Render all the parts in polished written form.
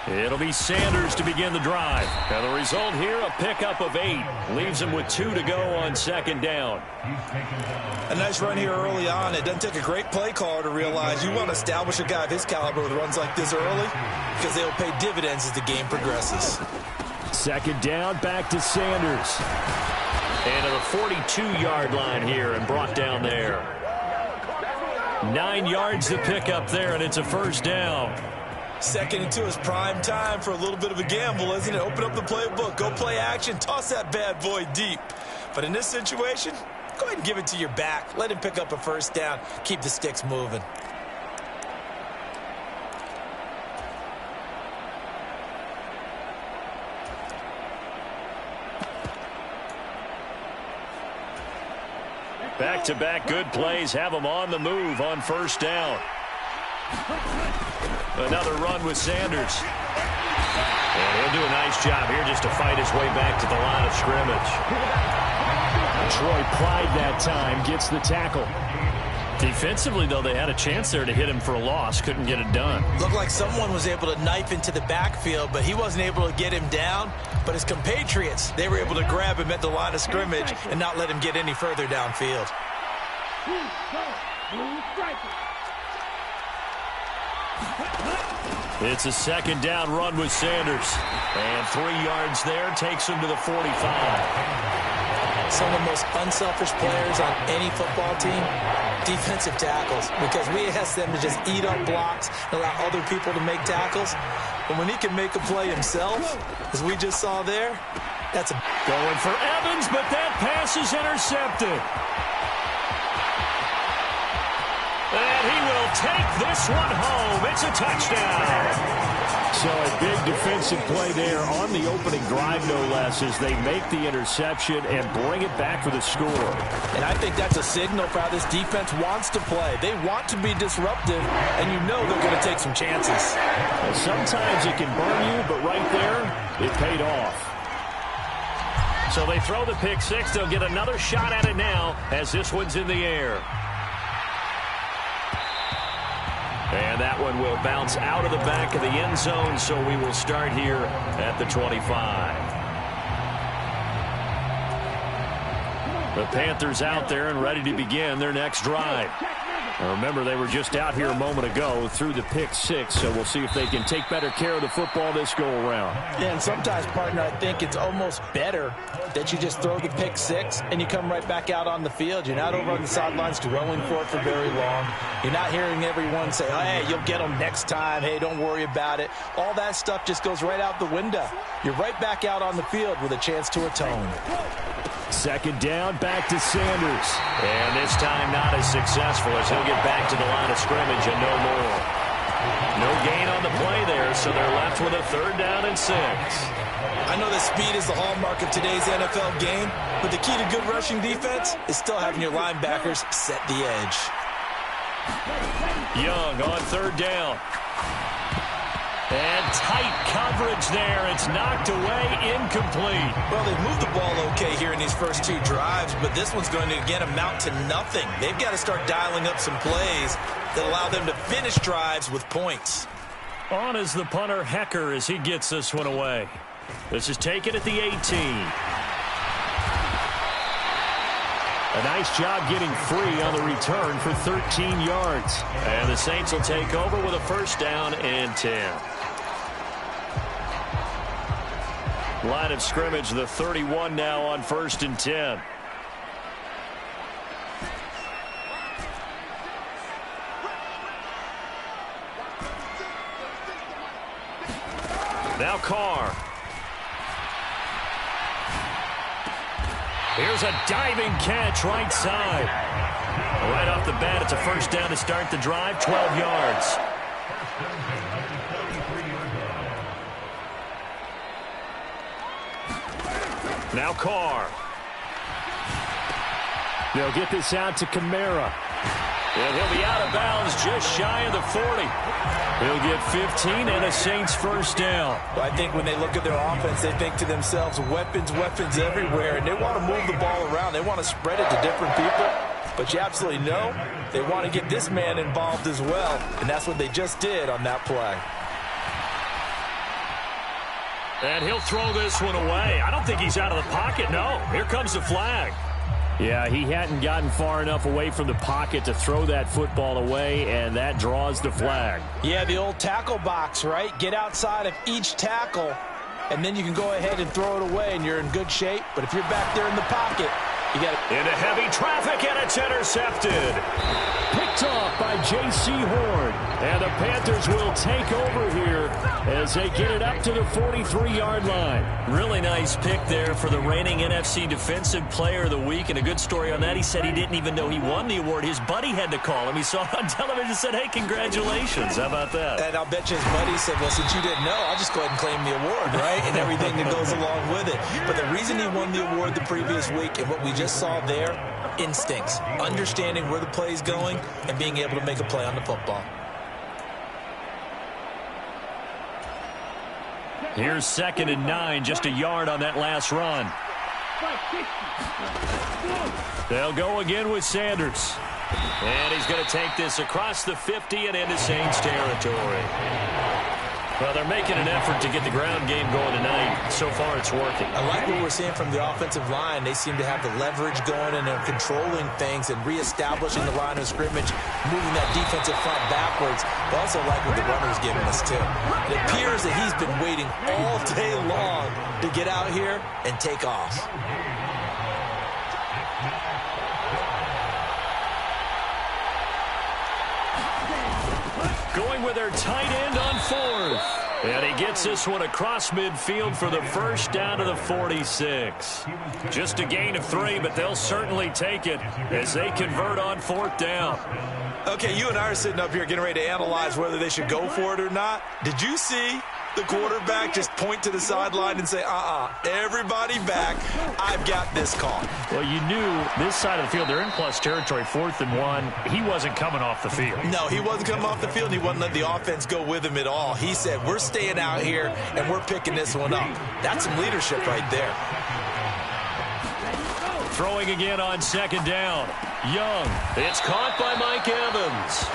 It'll be Sanders to begin the drive. And the result here, a pickup of 8. Leaves him with 2 to go on second down. A nice run here early on. It doesn't take a great play caller to realize you want to establish a guy of his caliber with runs like this early because they'll pay dividends as the game progresses. Second down, back to Sanders. And to the 42-yard line here and brought down there. 9 yards to pick up there, and it's a first down. Second and 2 is prime time for a little bit of a gamble, isn't it? Open up the playbook, go play action, toss that bad boy deep. But in this situation, go ahead and give it to your back. Let him pick up a first down. Keep the sticks moving. Back-to-back good plays have him on the move on first down. Another run with Sanders. And he'll do a nice job here just to fight his way back to the line of scrimmage. Troy Pride that time gets the tackle. Defensively, though, they had a chance there to hit him for a loss. Couldn't get it done. Looked like someone was able to knife into the backfield, but he wasn't able to get him down. But his compatriots, they were able to grab him at the line of scrimmage and not let him get any further downfield. It's a second down run with Sanders. And 3 yards there takes him to the 45. Some of the most unselfish players on any football team, defensive tackles, because we ask them to just eat up blocks and allow other people to make tackles. But when he can make a play himself, as we just saw there, that's a... Going for Evans, but that pass is intercepted. And he will take this one home. It's a touchdown. So a big defensive play there on the opening drive, no less, as they make the interception and bring it back for the score. And I think that's a signal for how this defense wants to play. They want to be disruptive, and you know they're going to take some chances. Well, sometimes it can burn you, but right there, it paid off. So they throw the pick six. They'll get another shot at it now as this one's in the air. And that one will bounce out of the back of the end zone, so we will start here at the 25. The Panthers out there and ready to begin their next drive. Now remember, they were just out here a moment ago through the pick six, so we'll see if they can take better care of the football this go-around. Yeah, and sometimes, partner, I think it's almost better that you just throw the pick six and you come right back out on the field. You're not over on the sidelines dwelling for it for very long. You're not hearing everyone say, oh, hey, you'll get them next time. Hey, don't worry about it. All that stuff just goes right out the window. You're right back out on the field with a chance to atone. Second down, back to Sanders. And this time not as successful as he'll get back to the line of scrimmage and no more. No gain on the play there, so they're left with a 3rd down and 6. I know that speed is the hallmark of today's NFL game, but the key to good rushing defense is still having your linebackers set the edge. Young on 3rd down. And tight coverage there. It's knocked away, incomplete. Well, they've moved the ball okay here in these first 2 drives, but this one's going to, again, amount to nothing. They've got to start dialing up some plays that allow them to finish drives with points. On is the punter, Hecker, as he gets this one away. This is taken at the 18. A nice job getting free on the return for 13 yards. And the Saints will take over with a 1st down and 10. Line of scrimmage, the 31 now on 1st and 10. Now Carr. Here's a diving catch right side. Right off the bat, it's a 1st down to start the drive, 12 yards. Now Carr. They'll get this out to Kamara. And he'll be out of bounds just shy of the 40. He'll get 15 and a Saints 1st down. Well, I think when they look at their offense, they think to themselves, weapons, weapons everywhere. And they want to move the ball around. They want to spread it to different people. but you absolutely know they want to get this man involved as well, and that's what they just did on that play. And he'll throw this one away. I don't think he's out of the pocket, no. Here comes the flag. Yeah, he hadn't gotten far enough away from the pocket to throw that football away, and that draws the flag. Yeah, the old tackle box, right? Get outside of each tackle, and then you can go ahead and throw it away, and you're in good shape. But if you're back there in the pocket, you got it. Into heavy traffic, and it's intercepted. Picked off by J.C. Horn. And the Panthers will take over here as they get it up to the 43-yard line. Really nice pick there for the reigning NFC Defensive Player of the Week. And a good story on that, he said he didn't even know he won the award. His buddy had to call him. He saw it on television and said, hey, congratulations. How about that? And I'll bet you his buddy said, well, since you didn't know, I'll just go ahead and claim the award, right? And everything that goes along with it. But the reason he won the award the previous week and what we just saw there, instincts, understanding where the play is going and being able to make a play on the football. Here's 2nd and 9, just a yard on that last run. They'll go again with Sanders. And he's going to take this across the 50 and into Saints territory. Well, they're making an effort to get the ground game going tonight. So far, it's working. I like what we're seeing from the offensive line. They seem to have the leverage going, and they're controlling things and reestablishing the line of scrimmage, moving that defensive front backwards. But also like what the runner's giving us, too. It appears that he's been waiting all day long to get out here and take off. Going with their tight end on 4th. And he gets this one across midfield for the first down to the 46. Just a gain of 3, but they'll certainly take it as they convert on 4th down. Okay, you and I are sitting up here getting ready to analyze whether they should go for it or not. Did you see the quarterback just point to the sideline and say, everybody back, I've got this call? Well, you knew this side of the field, they're in plus territory, 4th and 1. He wasn't coming off the field. No, he wasn't coming off the field. He wasn't letting the offense go with him at all. He said, we're staying out here, and we're picking this one up. That's some leadership right there. Throwing again on 2nd down. Young. It's caught by Mike Evans.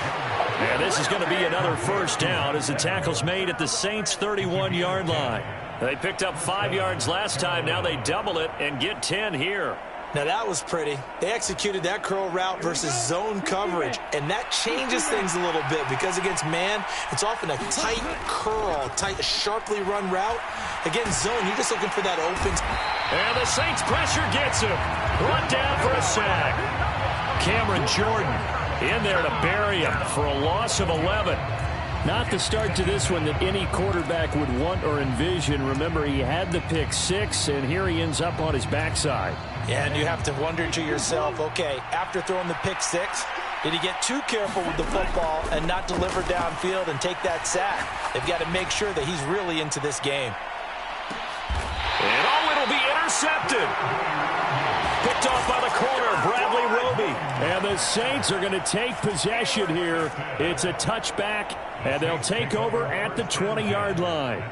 And this is going to be another first down as the tackle's made at the Saints' 31-yard line. They picked up 5 yards last time. Now they double it and get 10 here. Now that was pretty. They executed that curl route versus zone coverage, and that changes things a little bit because against man, it's often a tight curl, sharply run route. Against zone, you're just looking for that open. And the Saints pressure gets him. Brought down for a sack. Cameron Jordan in there to bury him for a loss of 11. Not the start to this one that any quarterback would want or envision. Remember, he had the pick 6, and here he ends up on his backside. Yeah, and you have to wonder to yourself, okay, after throwing the pick 6, did he get too careful with the football and not deliver downfield and take that sack? They've got to make sure that he's really into this game. And it'll be intercepted. Picked off by the corner, Bradley Roby. And the Saints are going to take possession here. It's a touchback, and they'll take over at the 20-yard line.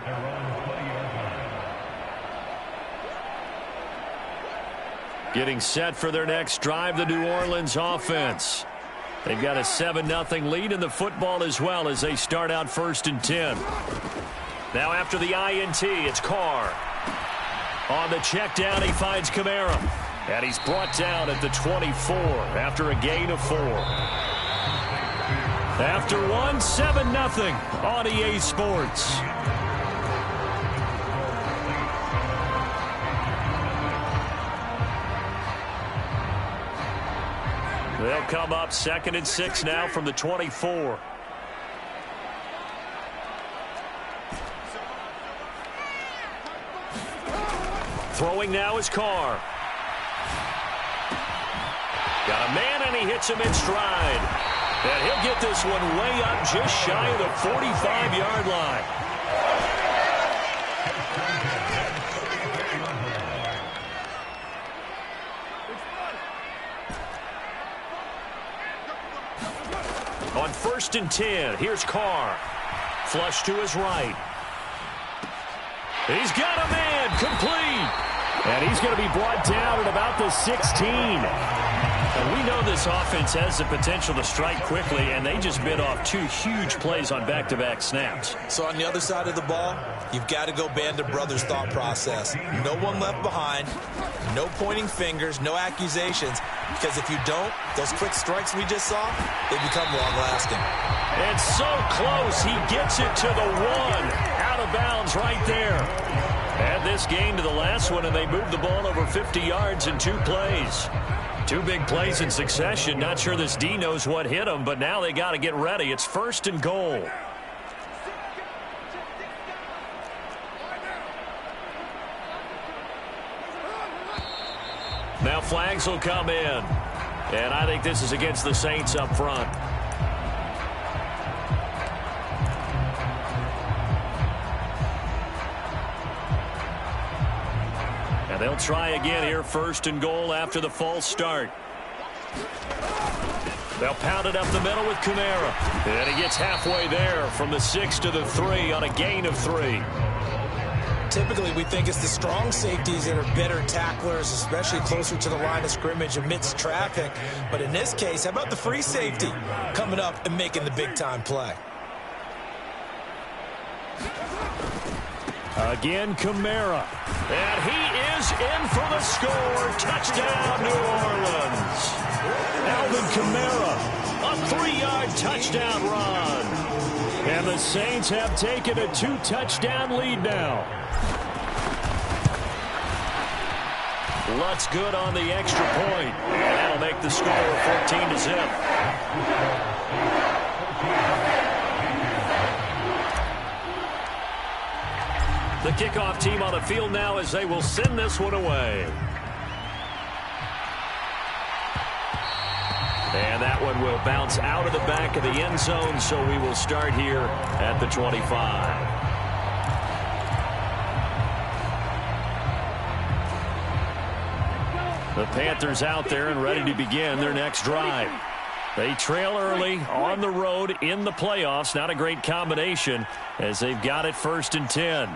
Getting set for their next drive, the New Orleans offense. They've got a 7-0 lead in the football as well as they start out 1st and 10. Now after the INT, it's Carr. On the check down, he finds Kamara. And he's brought down at the 24 after a gain of 4. After 7-0 on EA Sports. They'll come up 2nd and 6 now from the 24. Throwing now is Carr. Got a man, and he hits him in stride. And he'll get this one way up just shy of the 45-yard line. On 1st and 10, here's Carr. Flush to his right. He's got a man, complete. And he's going to be brought down at about the 16. And we know this offense has the potential to strike quickly, and they just bit off 2 huge plays on back-to-back snaps. So on the other side of the ball, you've got to go band of brothers thought process. No one left behind, no pointing fingers, no accusations, because if you don't, those quick strikes we just saw, they become long-lasting. And so close, he gets it to the 1. Out of bounds right there. Add this game to the last one, and they moved the ball over 50 yards in 2 plays. 2 big plays in succession. Not sure this D knows what hit him, but now they got to get ready. It's 1st and goal. Now flags will come in. And I think this is against the Saints up front. And they'll try again here, 1st and goal after the false start. They'll pound it up the middle with Kamara. And he gets halfway there from the 6 to the 3 on a gain of 3. Typically, we think it's the strong safeties that are better tacklers, especially closer to the line of scrimmage amidst traffic. But in this case, how about the free safety coming up and making the big-time play? Again, Kamara. And he is in for the score. Touchdown, New Orleans. Alvin Kamara, a 3-yard touchdown run. And the Saints have taken a 2-touchdown lead now. Lutz good on the extra point. And that'll make the score 14-0. The kickoff team on the field now as they will send this one away. And that one will bounce out of the back of the end zone, so we will start here at the 25. The Panthers out there and ready to begin their next drive. They trail early on the road in the playoffs. Not a great combination as they've got it 1st and 10.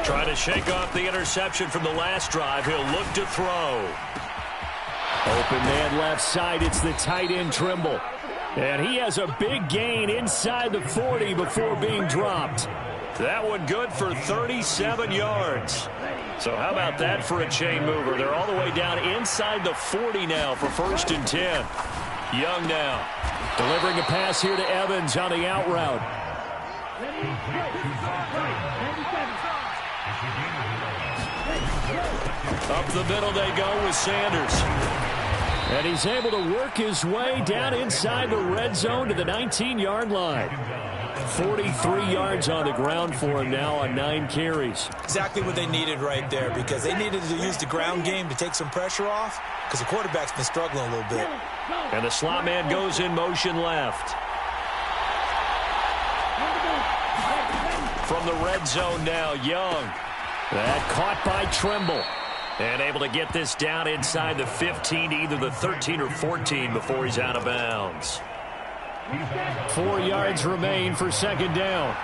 Trying to shake off the interception from the last drive. He'll look to throw. Open man left side. It's the tight end Trimble. And he has a big gain inside the 40 before being dropped. That one good for 37 yards. So how about that for a chain mover? They're all the way down inside the 40 now for 1st and 10. Young now. Delivering a pass here to Evans on the out route. Up the middle they go with Sanders. And he's able to work his way down inside the red zone to the 19-yard line. 43 yards on the ground for him now on 9 carries. Exactly what they needed right there, because they needed to use the ground game to take some pressure off, because the quarterback's been struggling a little bit. And the slot man goes in motion left. From the red zone now, Young. That caught by Trimble. And able to get this down inside the 15 to either the 13 or 14 before he's out of bounds. 4 yards remain for 2nd down.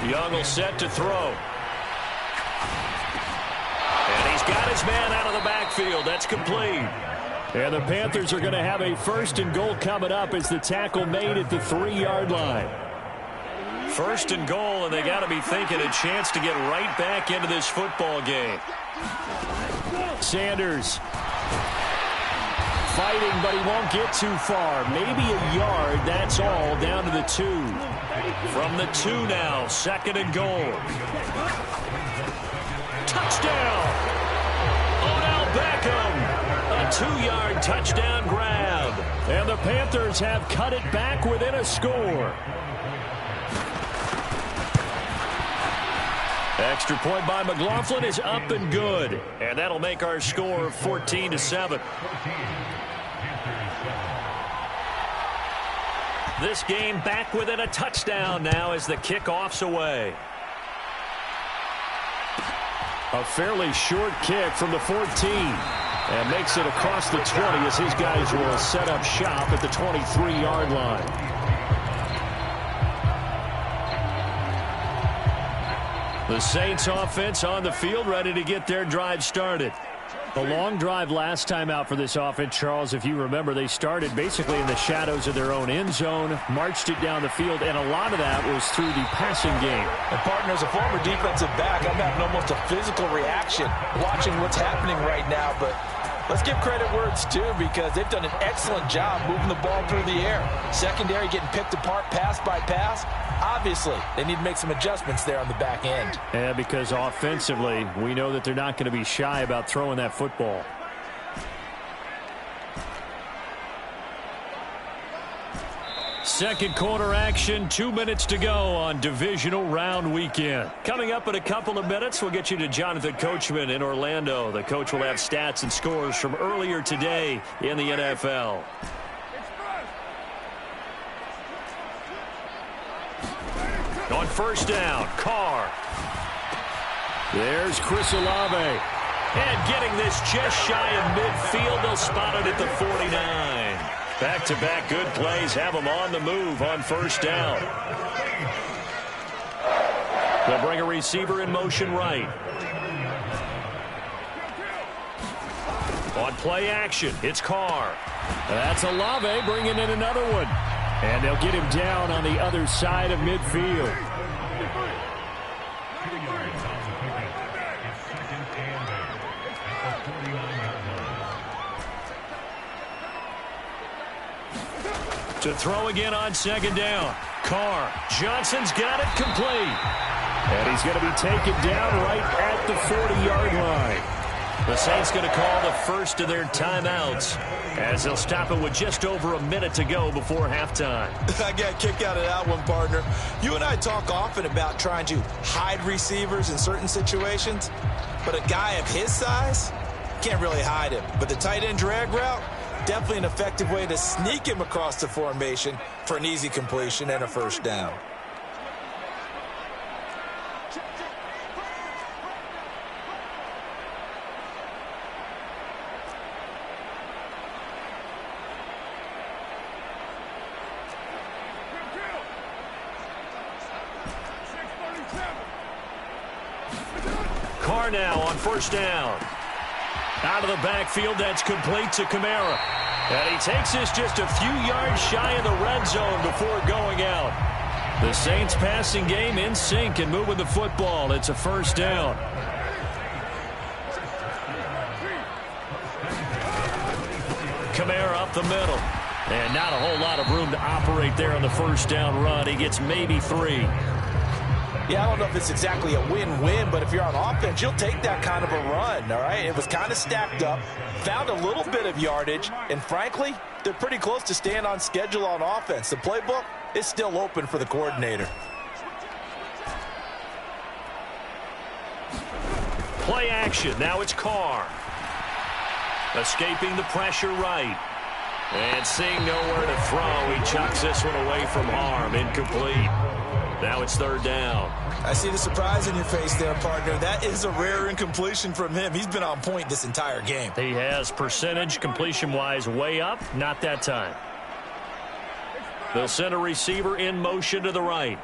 Young will set to throw. And he's got his man out of the backfield. That's complete. And the Panthers are going to have a 1st and goal coming up as the tackle made at the 3-yard line. 1st and goal, and they got to be thinking a chance to get right back into this football game. Sanders fighting, but he won't get too far. Maybe a yard, that's all, down to the 2. From the 2 now, 2nd and goal. Touchdown! Odell Beckham! A 2-yard touchdown grab. And the Panthers have cut it back within a score. Extra point by McLaughlin is up and good. And that'll make our score 14-7. This game back within a touchdown now as the kickoff's away. A fairly short kick from the 14. And makes it across the 20 as his guys will set up shop at the 23-yard line. The Saints offense on the field, ready to get their drive started. The long drive last time out for this offense, Charles, if you remember, they started basically in the shadows of their own end zone, marched it down the field, and a lot of that was through the passing game. And partner, as a former defensive back, I'm having almost a physical reaction watching what's happening right now, but let's give credit where it's due because they've done an excellent job moving the ball through the air. Secondary getting picked apart pass by pass. Obviously, they need to make some adjustments there on the back end. Yeah, because offensively, we know that they're not going to be shy about throwing that football. Second quarter action, 2 minutes to go on divisional round weekend. Coming up in a couple of minutes, we'll get you to Jonathan Coachman in Orlando. The coach will have stats and scores from earlier today in the NFL. On first down, Carr. There's Chris Olave. And getting this just shy of midfield, they'll spot it at the 49. Back-to-back good plays have them on the move on first down. They'll bring a receiver in motion right. On play action, it's Carr. That's Olave bringing in another one. And they'll get him down on the other side of midfield. To throw again on second down. Carr. Johnson's got it complete. And he's going to be taken down right at the 40-yard line. The Saints going to call the first of their timeouts as they'll stop it with just over a minute to go before halftime. I got kicked out of that one, partner. You and I talk often about trying to hide receivers in certain situations, but a guy of his size can't really hide him. But the tight end drag route, definitely an effective way to sneak him across the formation for an easy completion and a first down. Carr now on first down. Out of the backfield, that's complete to Kamara. And he takes this just a few yards shy of the red zone before going out. The Saints passing game in sync and moving the football. It's a first down. Kamara up the middle. And not a whole lot of room to operate there on the first down run. He gets maybe 3. Yeah, I don't know if it's exactly a win-win, but if you're on offense, you'll take that kind of a run, all right? It was kind of stacked up, found a little bit of yardage, and frankly, they're pretty close to staying on schedule on offense. The playbook is still open for the coordinator. Play action. Now it's Carr. Escaping the pressure right. And seeing nowhere to throw, he chucks this one away from harm. Incomplete. Now it's third down. I see the surprise in your face there, partner. That is a rare incompletion from him. He's been on point this entire game. He has percentage completion-wise way up. Not that time. They'll send a receiver in motion to the right.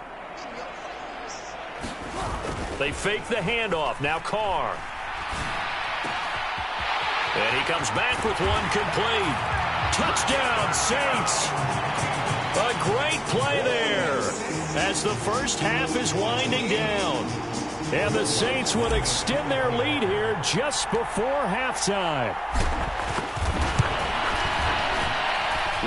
They fake the handoff. Now Carr. And he comes back with one complete. Touchdown, Saints. A great play there as the first half is winding down. And the Saints will extend their lead here just before halftime.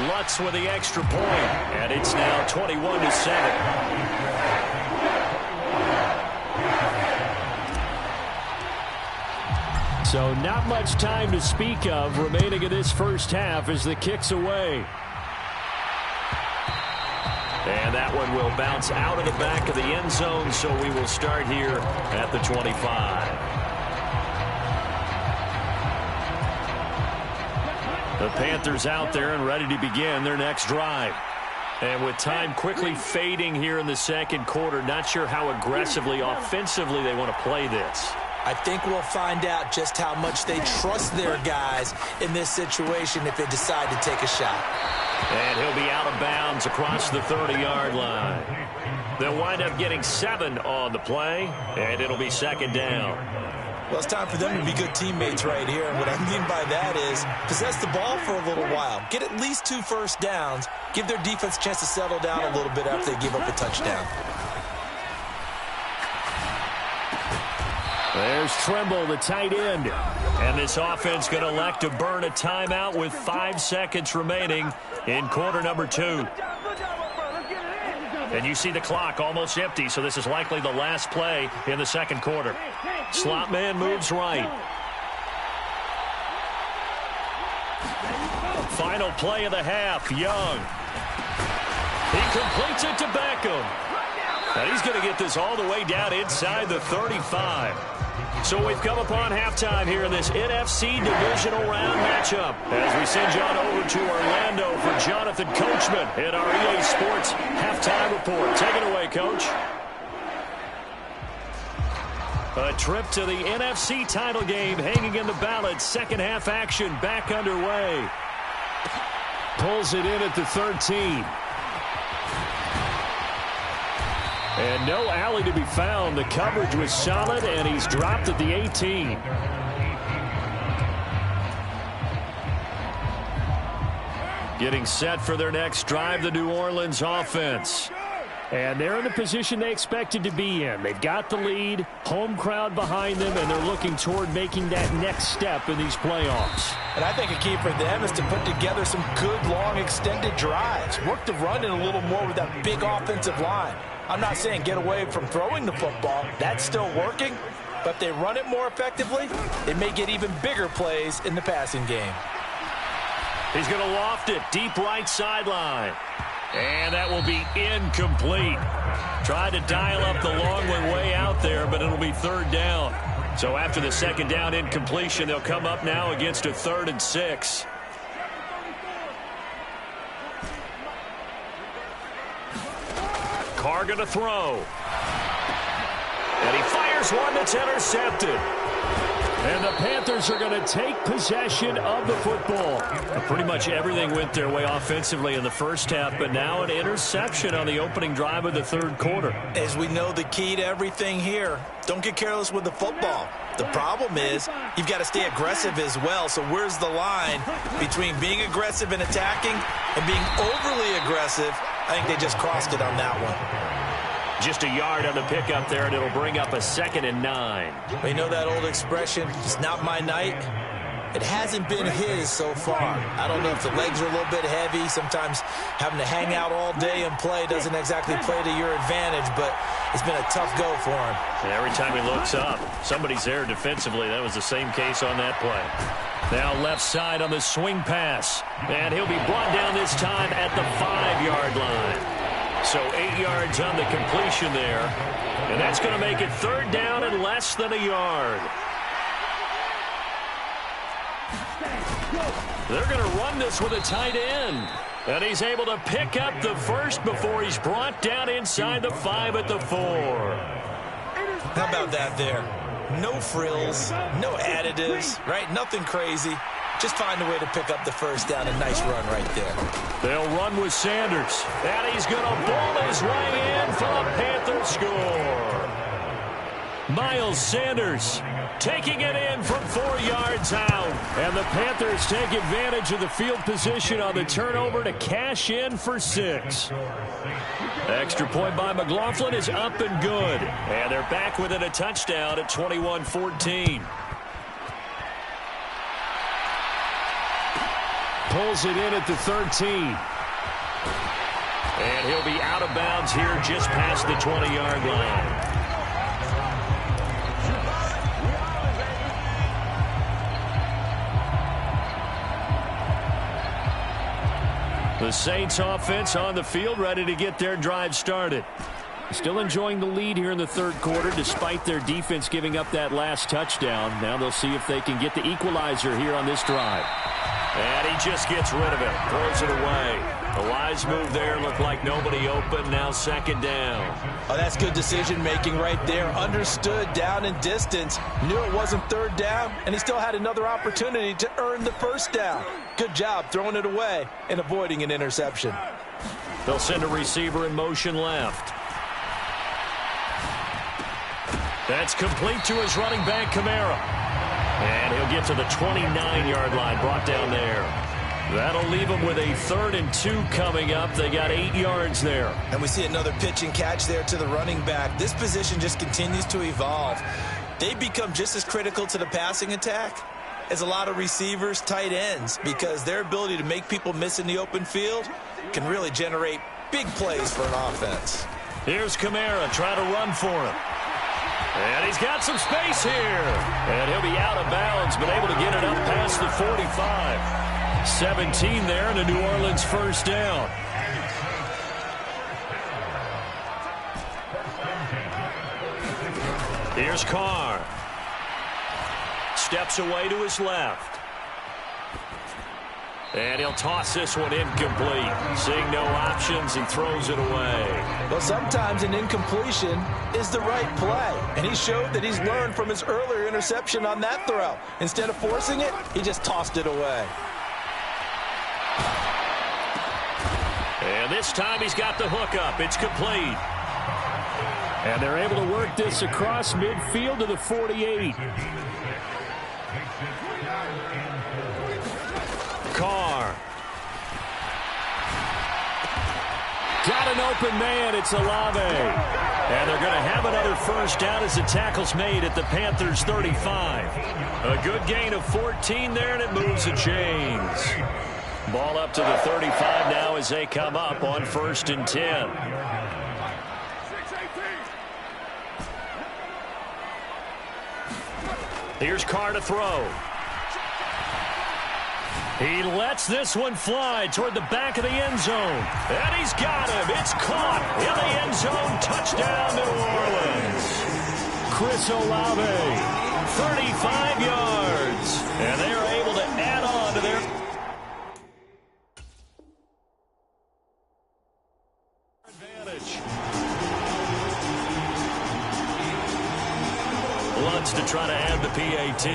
Lutz with the extra point, and it's now 21-7. So not much time to speak of remaining in this first half as the kick's away. And that one will bounce out of the back of the end zone, so we will start here at the 25. The Panthers out there and ready to begin their next drive. And with time quickly fading here in the second quarter, not sure how aggressively, offensively they want to play this. I think we'll find out just how much they trust their guys in this situation if they decide to take a shot. And he'll be out of bounds across the 30-yard line. They'll wind up getting 7 on the play, and it'll be second down. Well, it's time for them to be good teammates right here. And what I mean by that is possess the ball for a little while. Get at least 2 first downs. Give their defense a chance to settle down a little bit after they give up a touchdown. There's Trimble, the tight end. And this offense going to elect to burn a timeout with 5 seconds remaining in quarter number 2. And you see the clock almost empty, so this is likely the last play in the second quarter. Slot man moves right. Final play of the half, Young. He completes it to Beckham. And he's going to get this all the way down inside the 35. So we've come upon halftime here in this NFC Divisional Round matchup. As we send you on over to Orlando for Jonathan Coachman in our EA Sports Halftime Report. Take it away, Coach. A trip to the NFC title game hanging in the balance. Second half action back underway. Pulls it in at the 13. And no alley to be found. The coverage was solid, and he's dropped at the 18. Getting set for their next drive, the New Orleans offense. And they're in the position they expected to be in. They've got the lead, home crowd behind them, and they're looking toward making that next step in these playoffs. And I think a key for them is to put together some good, long, extended drives. Work the run in a little more with that big offensive line. I'm not saying get away from throwing the football. That's still working. But if they run it more effectively, they may get even bigger plays in the passing game. He's going to loft it deep right sideline. And that will be incomplete. Tried to dial up the long one way out there, but it'll be third down. So after the second down incompletion, they'll come up now against a 3rd and 6. Carr going to throw. And he fires one that's intercepted. And the Panthers are going to take possession of the football. Pretty much everything went their way offensively in the first half, but now an interception on the opening drive of the third quarter. As we know, the key to everything here, don't get careless with the football. The problem is you've got to stay aggressive as well. So where's the line between being aggressive and attacking and being overly aggressive? I think they just crossed it on that one. Just a yard on the pickup there, and it'll bring up a 2nd and 9. Well, you know that old expression, it's not my night? It hasn't been his so far. I don't know if the legs are a little bit heavy. Sometimes having to hang out all day and play doesn't exactly play to your advantage, but it's been a tough go for him. And every time he looks up, somebody's there defensively. That was the same case on that play. Now left side on the swing pass. And he'll be brought down this time at the 5-yard line. So 8 yards on the completion there. And that's going to make it third down and less than a yard. They're going to run this with a tight end. And he's able to pick up the first before he's brought down inside the 5 at the 4. How about that there? No frills, no additives, right? Nothing crazy. Just find a way to pick up the first down. A nice run right there. They'll run with Sanders. And he's going to ball his way in for a Panther score. Miles Sanders taking it in from 4 yards out. And the Panthers take advantage of the field position on the turnover to cash in for 6. Extra point by McLaughlin is up and good. And they're back within a touchdown at 21-14. Pulls it in at the 13. And he'll be out of bounds here just past the 20-yard line. The Saints offense on the field, ready to get their drive started. Still enjoying the lead here in the third quarter, despite their defense giving up that last touchdown. Now they'll see if they can get the equalizer here on this drive. And he just gets rid of it, throws it away. wise move there. Looked like nobody open. Now second down. Oh, that's good decision-making right there. Understood down and distance. Knew it wasn't third down, and he still had another opportunity to earn the first down. Good job throwing it away and avoiding an interception. They'll send a receiver in motion left. That's complete to his running back, Kamara. And he'll get to the 29-yard line, brought down there. That'll leave them with a 3rd and 2 coming up. They got 8 yards there. And we see another pitch and catch there to the running back. This position just continues to evolve. They become just as critical to the passing attack as a lot of receivers, tight ends, because their ability to make people miss in the open field can really generate big plays for an offense. Here's Kamara trying to run for him. And he's got some space here. And he'll be out of bounds, but able to get it up past the 45. 17 there, and a New Orleans first down. Here's Carr. Steps away to his left. And he'll toss this one incomplete. Seeing no options, he throws it away. Well, sometimes an incompletion is the right play. And he showed that he's learned from his earlier interception on that throw. Instead of forcing it, he just tossed it away. And this time he's got the hook up. It's complete. And they're able to work this across midfield to the 48. Carr. Got an open man. It's Olave. And they're going to have another first down as the tackle's made at the Panthers' 35. A good gain of 14 there, and it moves the chains. Ball up to the 35 now as they come up on 1st and 10. Here's Carr to throw. He lets this one fly toward the back of the end zone. And he's got him. It's caught in the end zone. Touchdown, New Orleans. Chris Olave, 35 yards. And they are able to add on to their advantage. Lutz to try to add the PAT.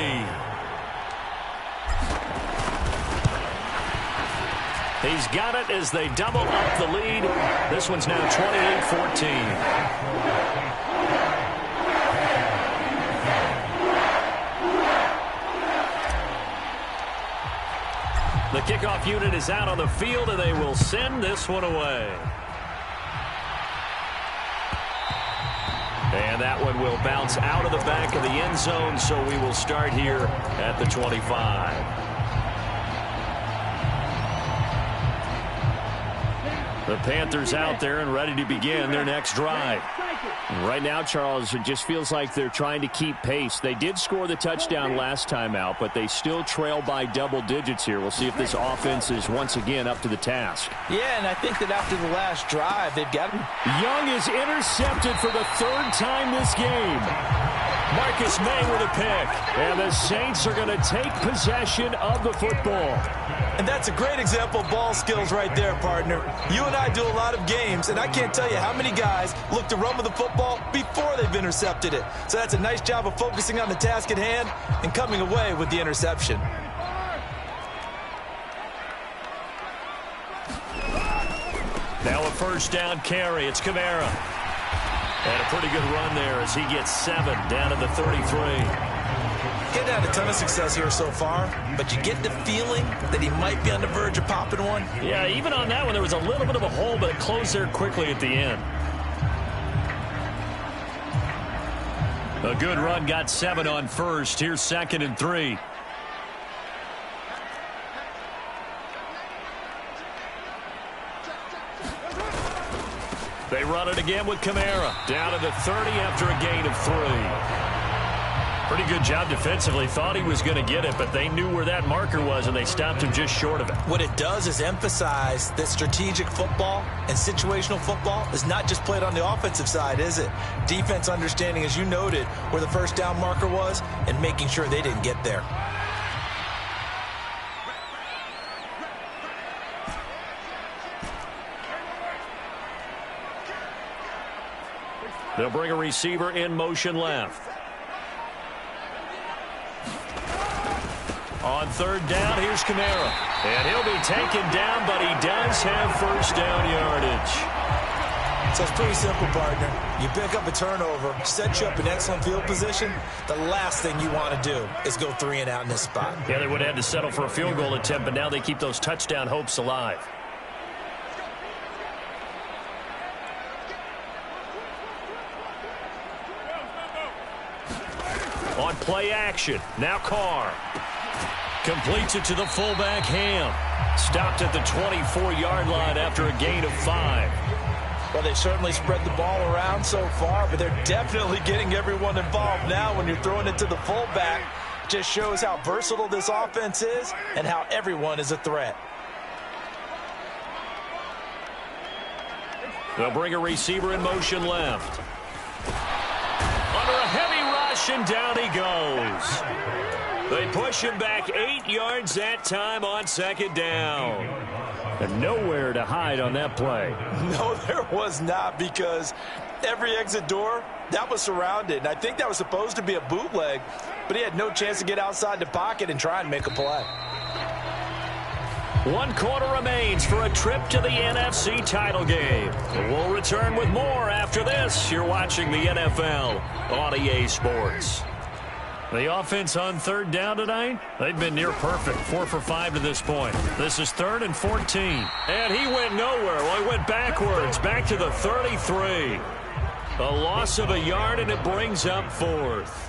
He's got it as they double up the lead. This one's now 28-14. The kickoff unit is out on the field, and they will send this one away. And that one will bounce out of the back of the end zone, so we will start here at the 25. The Panthers out there and ready to begin their next drive. Right now, Charles, it just feels like they're trying to keep pace. They did score the touchdown last time out, but they still trail by double digits here. We'll see if this offense is once again up to the task. Yeah, and I think that after the last drive, they've got him. Young is intercepted for the 3rd time this game. Marcus May with a pick. And the Saints are going to take possession of the football. And that's a great example of ball skills right there, partner. You and I do a lot of games, and I can't tell you how many guys look to run with the football before they've intercepted it. So that's a nice job of focusing on the task at hand and coming away with the interception. Now a first down carry. It's Kamara. And a pretty good run there as he gets 7 down to the 33. Getting had a ton of success here so far, but you get the feeling that he might be on the verge of popping one. Yeah, even on that one, there was a little bit of a hole, but it closed there quickly at the end. A good run, got 7 on first. Here's 2nd and 3. They run it again with Kamara. Down to the 30 after a gain of 3. Pretty good job defensively. Thought he was going to get it, but they knew where that marker was, and they stopped him just short of it. What it does is emphasize that strategic football and situational football is not just played on the offensive side, is it? Defense understanding, as you noted, where the first down marker was and making sure they didn't get there. They'll bring a receiver in motion left. On third down, here's Kamara. And he'll be taken down, but he does have first down yardage. So it's pretty simple, partner. You pick up a turnover, set you up in excellent field position. The last thing you want to do is go 3 and out in this spot. Yeah, they would have had to settle for a field goal attempt, but now they keep those touchdown hopes alive. On play action, now Carr. Completes it to the fullback, Ham. Stopped at the 24-yard line after a gain of 5. Well, they certainly spread the ball around so far, but they're definitely getting everyone involved now when you're throwing it to the fullback. Just shows how versatile this offense is and how everyone is a threat. They'll bring a receiver in motion left. Under a heavy rush, and down he goes. They push him back 8 yards that time on second down. And nowhere to hide on that play. No, there was not, because every exit door, that was surrounded. And I think that was supposed to be a bootleg, but he had no chance to get outside the pocket and try and make a play. 1 quarter remains for a trip to the NFC title game. We'll return with more after this. You're watching the NFL on EA Sports. The offense on third down tonight, they've been near perfect. 4 for 5 to this point. This is 3rd and 14. And he went nowhere. Well, he went backwards, back to the 33. A loss of a yard, and it brings up 4th.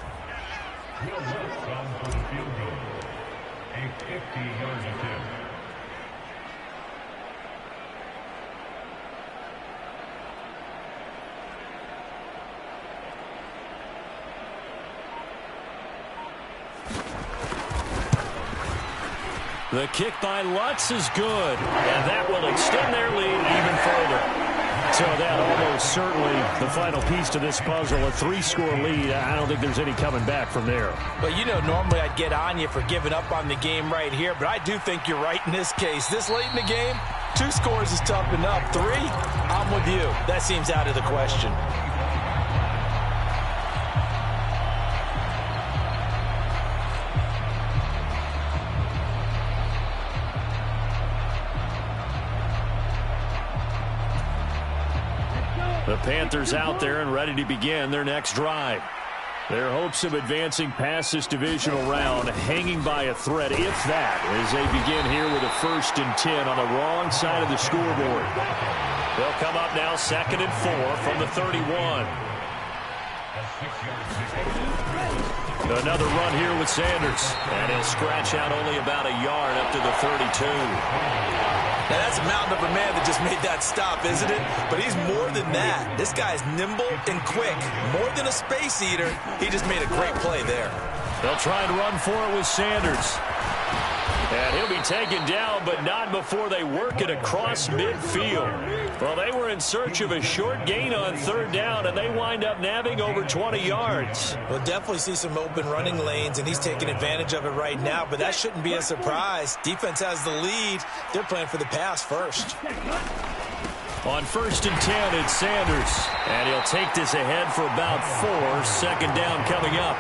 The kick by Lutz is good, and that will extend their lead even further. So that almost certainly the final piece to this puzzle, a 3-score lead. I don't think there's any coming back from there. Well, you know, normally I'd get on you for giving up on the game right here, but I do think you're right in this case. This late in the game, 2 scores is tough enough. 3, I'm with you. That seems out of the question. The Panthers out there and ready to begin their next drive. Their hopes of advancing past this divisional round hanging by a thread, if that, as they begin here with a 1st and 10 on the wrong side of the scoreboard. They'll come up now 2nd and 4 from the 31. Another run here with Sanders, and he'll scratch out only about a yard up to the 32. Now, that's a mountain of a man that just made that stop, isn't it? But he's more than that. This guy's nimble and quick. More than a space eater, he just made a great play there. They'll try and run for it with Sanders. And he'll be taken down, but not before they work it across midfield. Well, they were in search of a short gain on third down, and they wind up nabbing over 20 yards. We'll definitely see some open running lanes, and he's taking advantage of it right now, but that shouldn't be a surprise. Defense has the lead. They're playing for the pass first. On 1st and 10, it's Sanders. And he'll take this ahead for about 4. Second down coming up.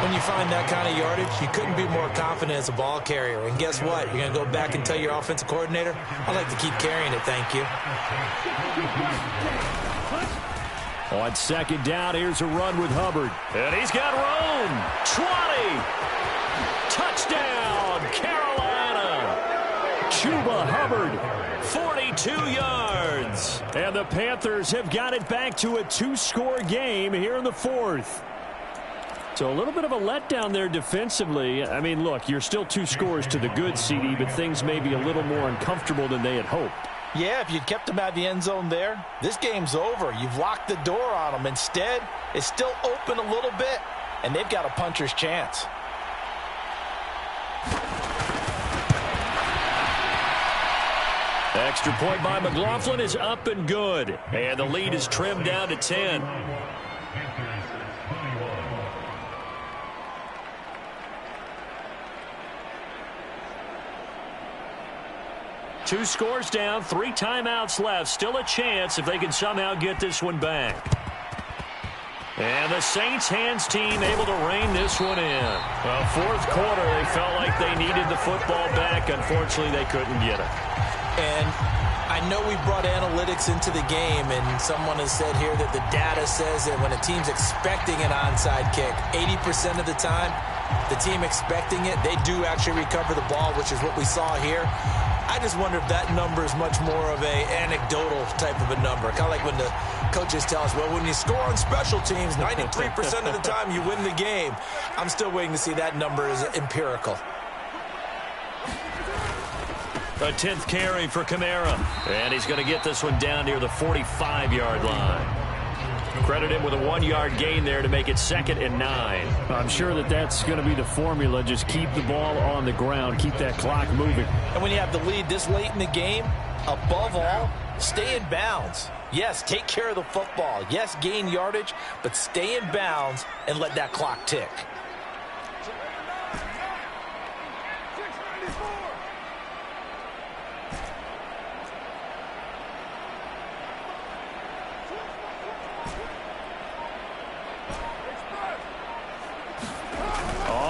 When you find that kind of yardage, you couldn't be more confident as a ball carrier. And guess what? You're going to go back and tell your offensive coordinator, I'd like to keep carrying it, thank you. On 2nd down, here's a run with Hubbard. And he's got room. 20. Touchdown, Carolina. Chuba Hubbard, 42 yards. And the Panthers have got it back to a 2-score game here in the 4th. So a little bit of a letdown there defensively. I mean, look, you're still 2 scores to the good, CD, but things may be a little more uncomfortable than they had hoped. Yeah, if you'd kept them out of the end zone there, this game's over. You've locked the door on them. Instead, it's still open a little bit, and they've got a puncher's chance. Extra point by McLaughlin is up and good. And the lead is trimmed down to 10. Two scores down, 3 timeouts left. Still a chance if they can somehow get this one back. And the Saints hands team able to rein this one in. Well, fourth quarter, they felt like they needed the football back. Unfortunately, they couldn't get it. And I know we brought analytics into the game, and someone has said here that the data says that when a team's expecting an onside kick, 80% of the time, the team expecting it, they do actually recover the ball, which is what we saw here. I just wonder if that number is much more of a anecdotal type of a number. Kind of like when the coaches tell us, well, when you score on special teams, 93% of the time you win the game. I'm still waiting to see that number is empirical. A 10th carry for Kamara. And he's going to get this one down near the 45-yard line. Credit him with a 1-yard gain there to make it 2nd and 9. I'm sure that's going to be the formula. Just keep the ball on the ground. Keep that clock moving. And when you have the lead this late in the game, above all, stay in bounds. Yes, take care of the football. Yes, gain yardage, but stay in bounds and let that clock tick.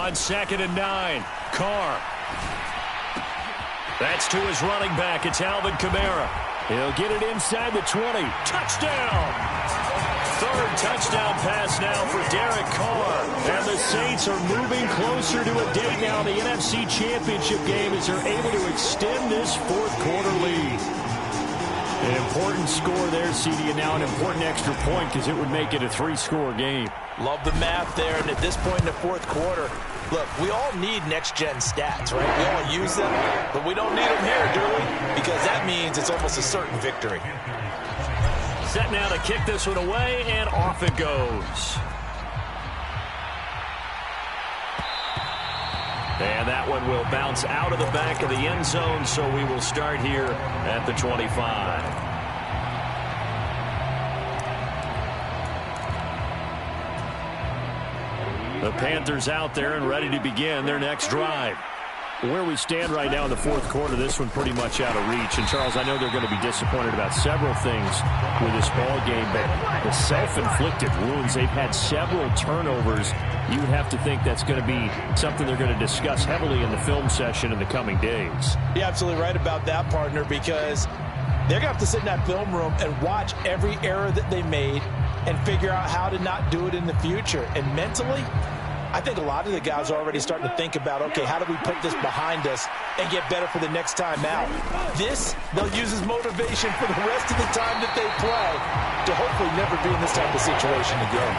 On 2nd and 9, Carr. That's to his running back. It's Alvin Kamara. He'll get it inside the 20. Touchdown! Third touchdown pass now for Derek Carr. And the Saints are moving closer to a date now in the NFC Championship game as they're able to extend this fourth quarter lead. An important score there, CD, and now an important extra point because it would make it a 3-score game. Love the math there, and at this point in the fourth quarter, look, we all need next-gen stats, right? We all use them, but we don't need them here, do we? Because that means it's almost a certain victory. Set now to kick this one away, and off it goes. And that one will bounce out of the back of the end zone, so we will start here at the 25. The Panthers out there and ready to begin their next drive. Where we stand right now in the fourth quarter, this one pretty much out of reach. And, Charles, I know they're going to be disappointed about several things with this ball game, but the self-inflicted wounds, they've had several turnovers. You have to think that's going to be something they're going to discuss heavily in the film session in the coming days. You're absolutely right about that, partner, because they're going to have to sit in that film room and watch every error that they made and figure out how to not do it in the future. And mentally, I think a lot of the guys are already starting to think about, okay, how do we put this behind us and get better for the next time out? This, they'll use as motivation for the rest of the time that they play to hopefully never be in this type of situation again.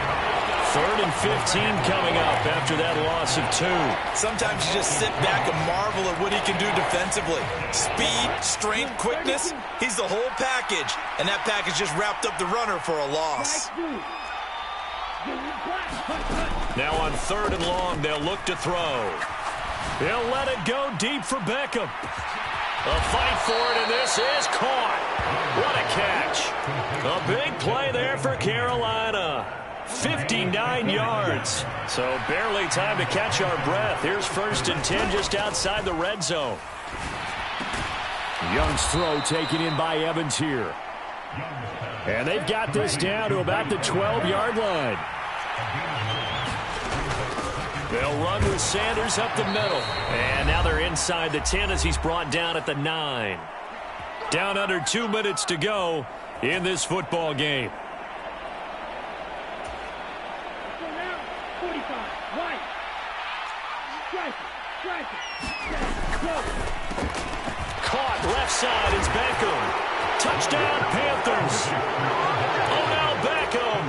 3rd and 15 coming up after that loss of 2. Sometimes you just sit back and marvel at what he can do defensively. Speed, strength, quickness, he's the whole package. And that package just wrapped up the runner for a loss. Now on 3rd and long, they'll look to throw. They'll let it go deep for Beckham. A fight for it, and this is caught. What a catch. A big play there for Carolina. 59 yards. So barely time to catch our breath. Here's 1st and 10 just outside the red zone. Young's throw taken in by Evans here. And they've got this down to about the 12-yard line. They'll run with Sanders up the middle. And now they're inside the 10 as he's brought down at the 9. Down under 2 minutes to go in this football game. Caught left side is Beckham. Touchdown Panthers. Odell Beckham.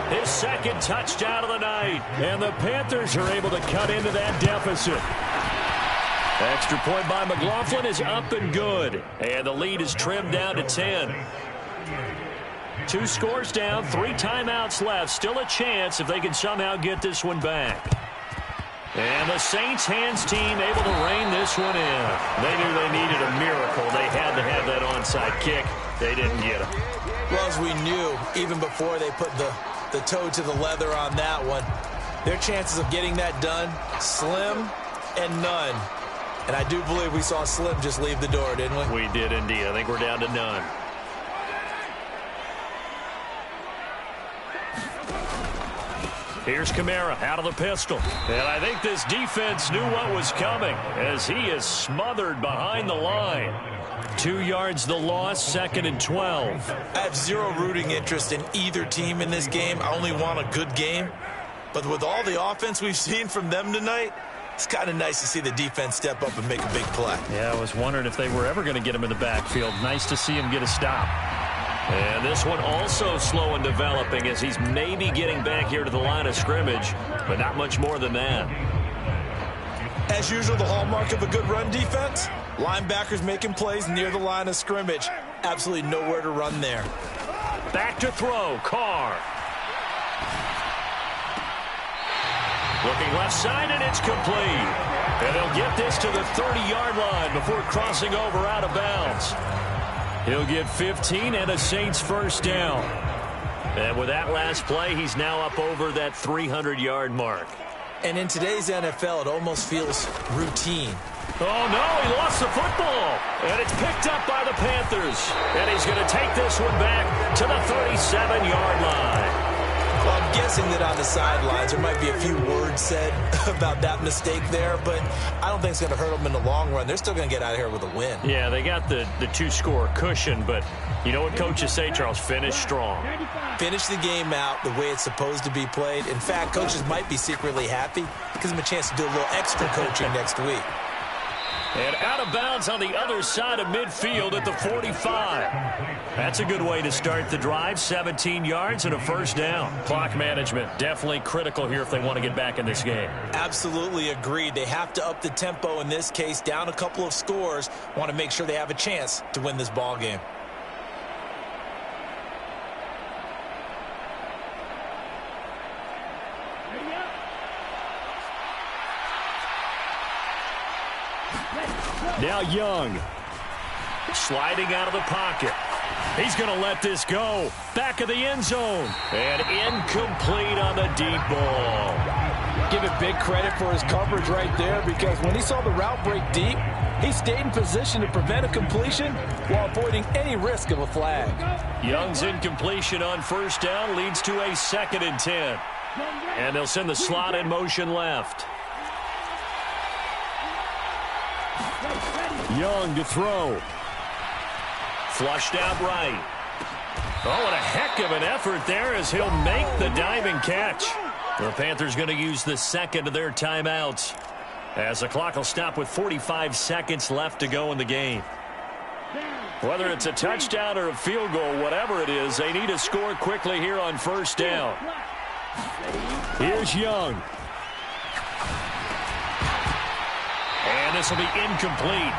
His 2nd touchdown of the night. And the Panthers are able to cut into that deficit. Extra point by McLaughlin is up and good. And the lead is trimmed down to 10. 2 scores down, 3 timeouts left. Still a chance if they can somehow get this one back. And the Saints hands team able to rein this one in. They knew they needed a miracle. They had to have that onside kick. They didn't get it. Well, as we knew, even before they put the toe to the leather on that one, their chances of getting that done, slim and none. And I do believe we saw Slim just leave the door, didn't we? We did indeed. I think we're down to none. Here's Kamara out of the pistol. And I think this defense knew what was coming as he is smothered behind the line. 2 yards the loss, 2nd and 12. I have zero rooting interest in either team in this game. I only want a good game. But with all the offense we've seen from them tonight, it's kind of nice to see the defense step up and make a big play. Yeah, I was wondering if they were ever going to get him in the backfield. Nice to see him get a stop. And this one also slow and developing as he's maybe getting back here to the line of scrimmage, but not much more than that. As usual, the hallmark of a good run defense, linebackers making plays near the line of scrimmage. Absolutely nowhere to run there. Back to throw, Carr. Looking left side, and it's complete. And they'll get this to the 30-yard line before crossing over out of bounds. He'll get 15 and a Saints first down. And with that last play, he's now up over that 300-yard mark. And in today's NFL, it almost feels routine. Oh, no, he lost the football. And it's picked up by the Panthers. And he's going to take this one back to the 37-yard line. Well, I'm guessing that on the sidelines there might be a few words said about that mistake there, but I don't think it's going to hurt them in the long run. They're still going to get out of here with a win. Yeah, they got the two-score cushion, but you know what coaches say, Charles? Finish strong. Finish the game out the way it's supposed to be played. In fact, coaches might be secretly happy. It gives them a chance to do a little extra coaching next week. And out of bounds on the other side of midfield at the 45. That's a good way to start the drive. 17 yards and a first down. Clock management definitely critical here if they want to get back in this game. Absolutely agreed. They have to up the tempo in this case. Down a couple of scores. Want to make sure they have a chance to win this ball game. Now Young, sliding out of the pocket. He's going to let this go. Back of the end zone. And incomplete on the deep ball. Give it big credit for his coverage right there, because when he saw the route break deep, he stayed in position to prevent a completion while avoiding any risk of a flag. Young's incompletion on first down leads to a 2nd and 10. And they'll send the slot in motion left. Young to throw. Flushed out right. Oh, what a heck of an effort there as he'll make the diving catch. The Panthers going to use the second of their timeouts as the clock will stop with 45 seconds left to go in the game. Whether it's a touchdown or a field goal, whatever it is, they need to score quickly here on first down. Here's Young. And this will be incomplete.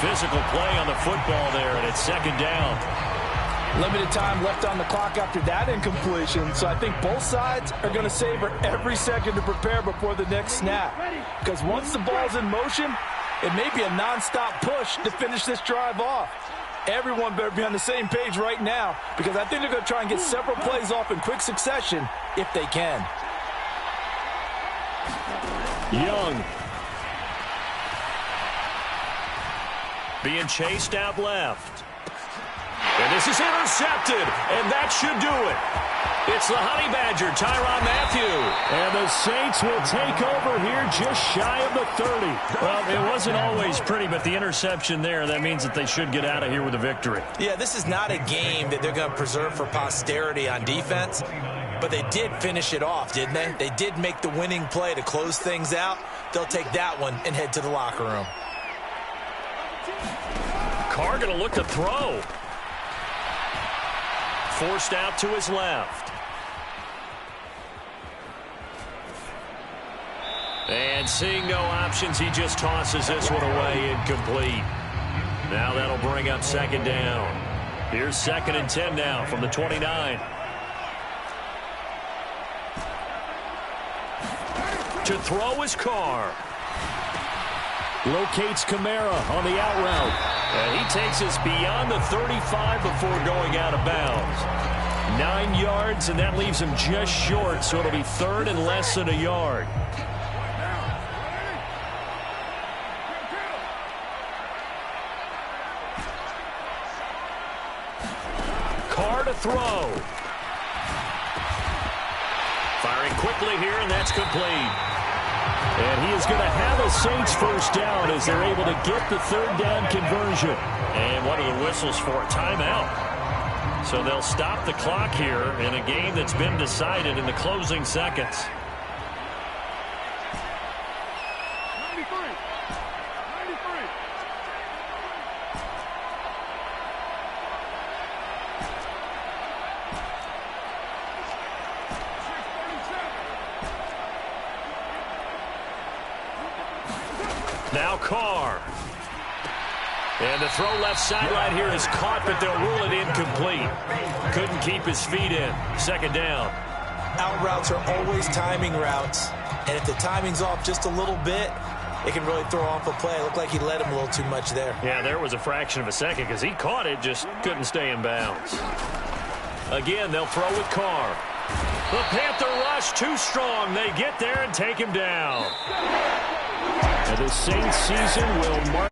Physical play on the football there, and it's 2nd down. Limited time left on the clock after that incompletion, so I think both sides are going to savor every second to prepare before the next snap. Because once the ball's in motion, it may be a nonstop push to finish this drive off. Everyone better be on the same page right now, because I think they're going to try and get several plays off in quick succession if they can. Young. Being chased out left. And this is intercepted, and that should do it. It's the Honey Badger, Tyrann Mathieu. And the Saints will take over here just shy of the 30. Well, it wasn't always pretty, but the interception there, that means that they should get out of here with a victory. Yeah, this is not a game that they're going to preserve for posterity on defense, but they did finish it off, didn't they? They did make the winning play to close things out. They'll take that one and head to the locker room. Carr going to look to throw. Forced out to his left. And seeing no options, he just tosses this one away, incomplete. Now that'll bring up 2nd down. Here's 2nd and 10 now from the 29. To throw is Carr. Locates Kamara on the out route. And he takes us beyond the 35 before going out of bounds. 9 yards, and that leaves him just short, so it'll be 3rd and less than a yard. Carr to throw. Firing Firing quickly here, and that's complete. And he is going to have a Saints first down as they're able to get the third down conversion. And what are the whistles for? Timeout. So they'll stop the clock here in a game that's been decided in the closing seconds. Now Carr. And the throw left sideline here is caught, but they'll rule it incomplete. Couldn't keep his feet in. Second down. Out routes are always timing routes. And if the timing's off just a little bit, it can really throw off a play. It looked like he let him a little too much there. Yeah, there was a fraction of a second because he caught it, just couldn't stay in bounds. Again, they'll throw with Carr. The Panther rush too strong. They get there and take him down. And the Saints season will mark